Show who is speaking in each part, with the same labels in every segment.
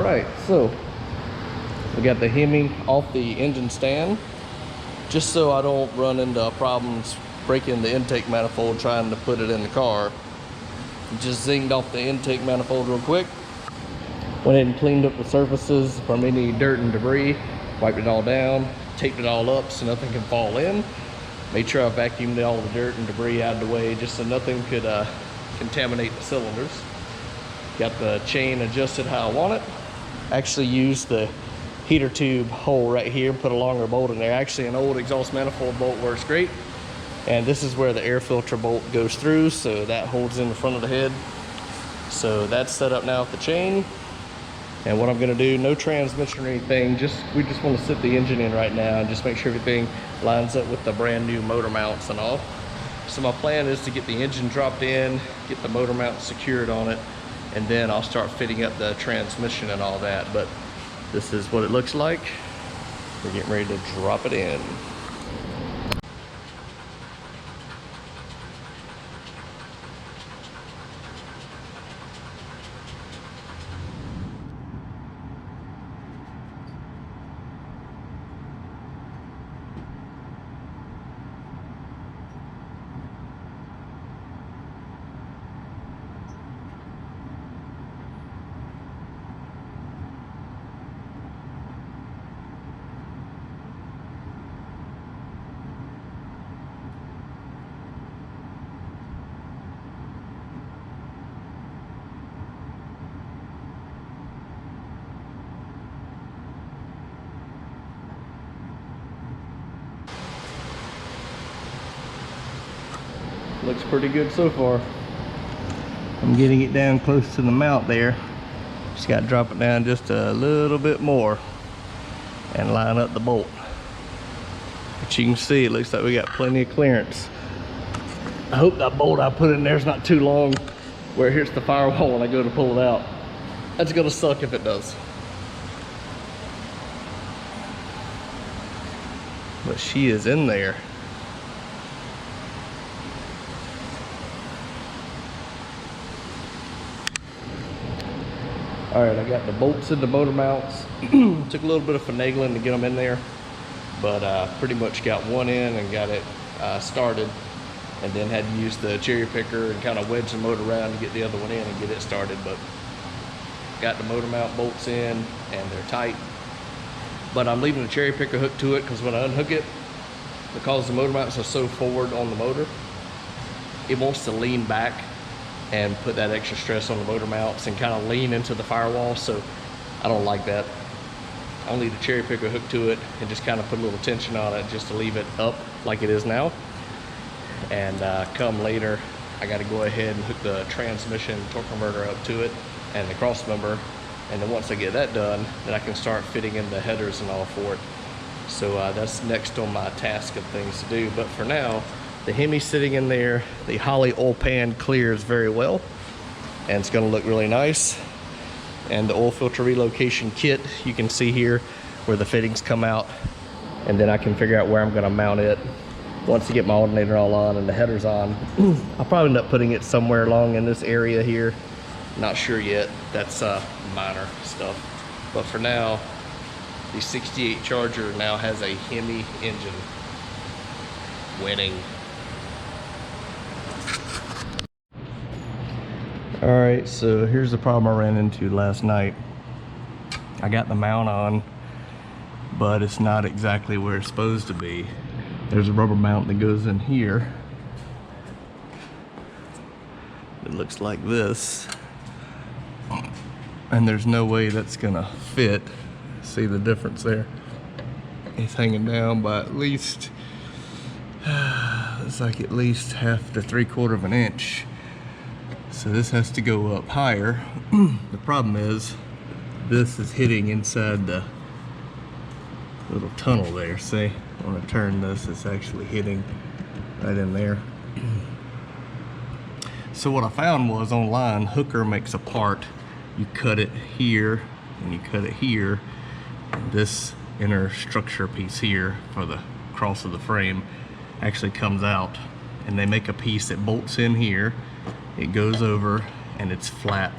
Speaker 1: right, so we got the Hemi off the engine stand, just so I don't run into problems breaking the intake manifold trying to put it in the car. Just zinged off the intake manifold real quick. Went ahead and cleaned up the surfaces from any dirt and debris, wiped it all down, taped it all up so nothing can fall in. Made sure I vacuumed all the dirt and debris out of the way just so nothing could contaminate the cylinders. Got the chain adjusted how I want it. Actually used the heater tube hole right here, put a longer bolt in there. Actually an old exhaust manifold bolt works great. And this is where the air filter bolt goes through, so that holds in the front of the head. So that's set up now with the chain. And what I'm gonna do, no transmission or anything, we just wanna sit the engine in right now and just make sure everything lines up with the brand new motor mounts and all. So my plan is to get the engine dropped in, get the motor mount secured on it, and then I'll start fitting up the transmission and all that. But this is what it looks like. We're getting ready to drop it in. Looks pretty good so far. I'm getting it down close to the mount there. Just got to drop it down just a little bit more and line up the bolt. But you can see it looks like we got plenty of clearance. I hope that bolt I put in there is not too long where it hits the firewall when I go to pull it out. That's gonna suck if it does. But she is in there. All right, I got the bolts in the motor mounts. Took a little bit of finagling to get them in there, but pretty much got one in and got it started, and then had to use the cherry picker and kind of wedge the motor around to get the other one in and get it started. But got the motor mount bolts in and they're tight. But I'm leaving the cherry picker hooked to it because when I unhook it, because the motor mounts are so forward on the motor, it wants to lean back and put that extra stress on the motor mounts and kind of lean into the firewall. So I don't like that. I'll leave the cherry picker hooked to it and just kind of put a little tension on it just to leave it up like it is now. And come later, I got to go ahead and hook the transmission torque converter up to it and the cross member. And then once I get that done, then I can start fitting in the headers and all for it. So that's next on my task of things to do. But for now, the Hemi's sitting in there. The Holley oil pan clears very well, and it's gonna look really nice. And the oil filter relocation kit, you can see here where the fittings come out, and then I can figure out where I'm gonna mount it once I get my alternator all on and the headers on. I'll probably end up putting it somewhere along in this area here. Not sure yet. That's minor stuff. But for now, the 68 Charger now has a Hemi engine. Winning. All right, so here's the problem I ran into last night. I got the mount on, but it's not exactly where it's supposed to be. There's a rubber mount that goes in here. It looks like this. And there's no way that's gonna fit. See the difference there? It's hanging down by at least, it's like at least 1/2 to 3/4 of an inch. So this has to go up higher. The problem is this is hitting inside the little tunnel there. See, when I turn this, it's actually hitting right in there. So what I found was online, Hooker makes a part. You cut it here and you cut it here. And this inner structure piece here for the cross of the frame actually comes out, and they make a piece that bolts in here. It goes over and it's flat.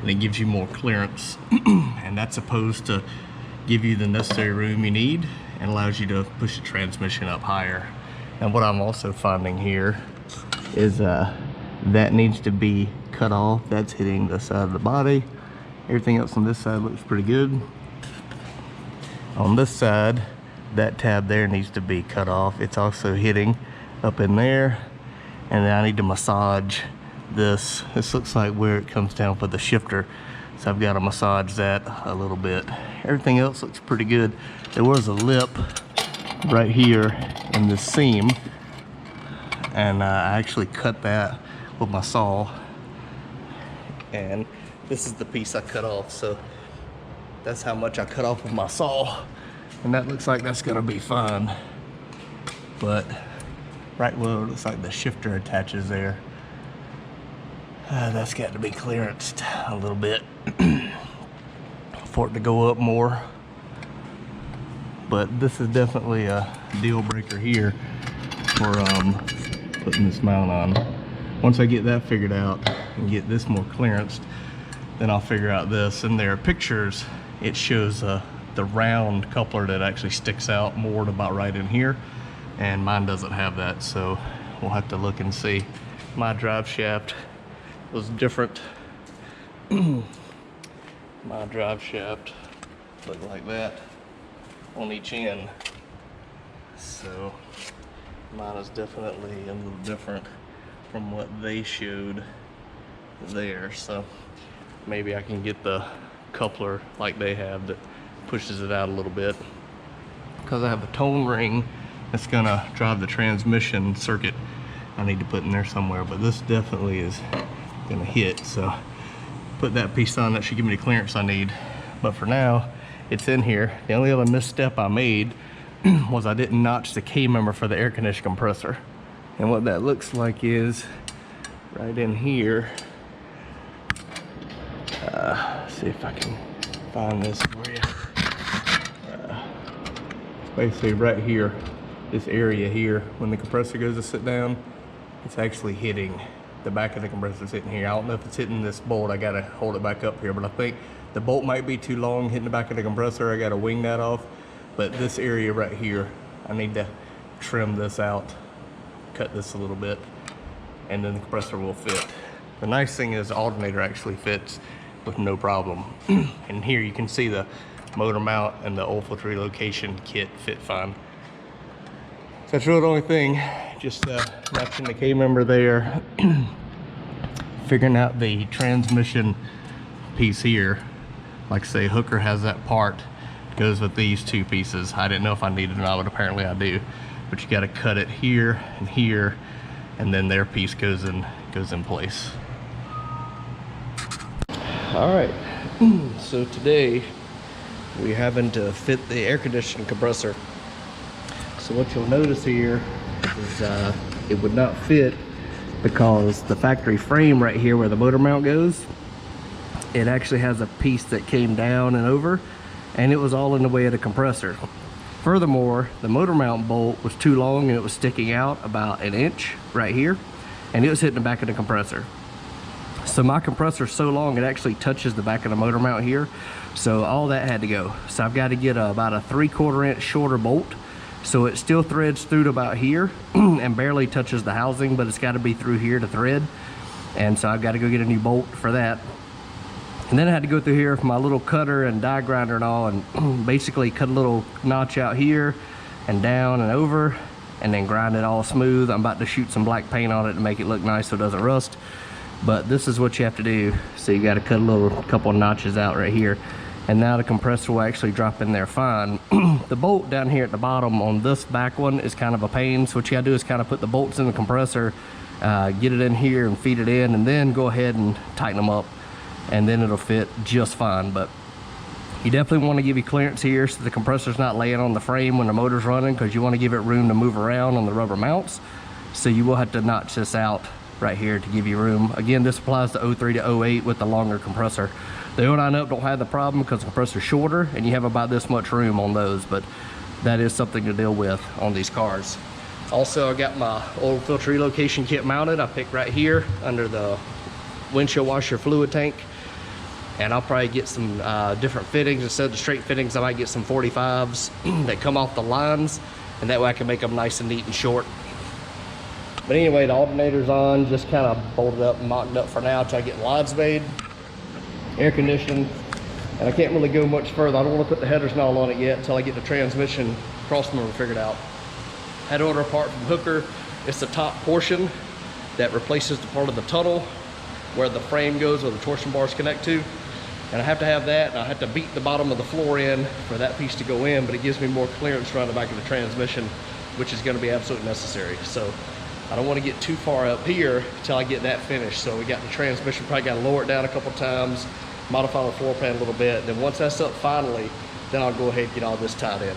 Speaker 1: and it gives you more clearance. And that's supposed to give you the necessary room you need and allows you to push the transmission up higher. And what I'm also finding here is that needs to be cut off. That's hitting the side of the body. Everything else on this side looks pretty good. On this side, that tab there needs to be cut off. It's also hitting up in there. And then I need to massage this. This looks like where it comes down for the shifter. So I've got to massage that a little bit. Everything else looks pretty good. There was a lip right here in the seam, and I actually cut that with my saw. And this is the piece I cut off. So that's how much I cut off with my saw. And that looks like that's gonna be fine. But right where it looks like the shifter attaches there, that's got to be clearanced a little bit for it to go up more. But this is definitely a deal breaker here for putting this mount on. Once I get that figured out and get this more clearanced, then I'll figure out this. And there are pictures, it shows the round coupler that actually sticks out more to about right in here, and mine doesn't have that, so we'll have to look and see. My drive shaft was different. My drive shaft looked like that on each end, so mine is definitely a little different from what they showed there. So maybe I can get the coupler like they have that pushes it out a little bit, because I have a tone ring that's gonna drive the transmission circuit I need to put in there somewhere, but this definitely is gonna hit. So put that piece on, that should give me the clearance I need. But for now, it's in here. The only other misstep I made was I didn't notch the K-member for the air conditioning compressor. And what that looks like is right in here. See if I can find this for you. Basically right here, this area here, when the compressor goes to sit down, it's actually hitting the back of the compressor, hitting here. I don't know if it's hitting this bolt. I gotta hold it back up here, but I think the bolt might be too long hitting the back of the compressor. I gotta wing that off. But this area right here, I need to trim this out, cut this a little bit, and then the compressor will fit. The nice thing is the alternator actually fits with no problem. And here you can see the motor mount and the oil filter relocation kit fit fine. So that's really the only thing, just notching the K-member there, figuring out the transmission piece here. Like I say, Hooker has that part, goes with these two pieces. I didn't know if I needed it or not, but apparently I do. But you gotta cut it here, and then their piece goes in place. All right, so today we having to fit the air conditioning compressor. So what you'll notice here is it would not fit because the factory frame right here where the motor mount goes, it actually has a piece that came down and over, and it was all in the way of the compressor. Furthermore, the motor mount bolt was too long and it was sticking out about an inch right here, and it was hitting the back of the compressor. So my compressor's so long it actually touches the back of the motor mount here, so all that had to go. So I've got to get about a 3/4 inch shorter bolt, so it still threads through to about here and barely touches the housing, but it's got to be through here to thread. And so I've got to go get a new bolt for that. And then I had to go through here with my little cutter and die grinder and all, and basically cut a little notch out here and down and over, and then grind it all smooth. I'm about to shoot some black paint on it to make it look nice so it doesn't rust. But this is what you have to do. So you got to cut a couple of notches out right here, and now the compressor will actually drop in there fine. The bolt down here at the bottom on this back one is kind of a pain. So what you got to do is kind of put the bolts in the compressor, get it in here and feed it in, and then go ahead and tighten them up, and then it'll fit just fine. But you definitely want to give you clearance here so the compressor's not laying on the frame when the motor's running, because you want to give it room to move around on the rubber mounts. So you will have to notch this out right here to give you room. Again, this applies to 03 to 08 with the longer compressor. The 09 up don't have the problem because the compressor's shorter and you have about this much room on those, but that is something to deal with on these cars. Also, I got my oil filter relocation kit mounted. I picked right here under the windshield washer fluid tank. And I'll probably get some different fittings. Instead of the straight fittings, I might get some 45s that come off the lines, and that way I can make them nice and neat and short. But anyway, the alternator's on, just kind of bolted up and mocked up for now until I get lines made, air conditioning, and I can't really go much further. I don't want to put the headers and all on it yet until I get the transmission crossmotor figured out. I had to order a part from Hooker. It's the top portion that replaces the part of the tunnel where the frame goes, where the torsion bars connect to. And I have to have that, and I have to beat the bottom of the floor in for that piece to go in, but it gives me more clearance around the back of the transmission, which is going to be absolutely necessary. So I don't want to get too far up here until I get that finished. So we got the transmission, probably got to lower it down a couple times, modify the floor plan a little bit. Then once that's up finally, then I'll go ahead and get all this tied in.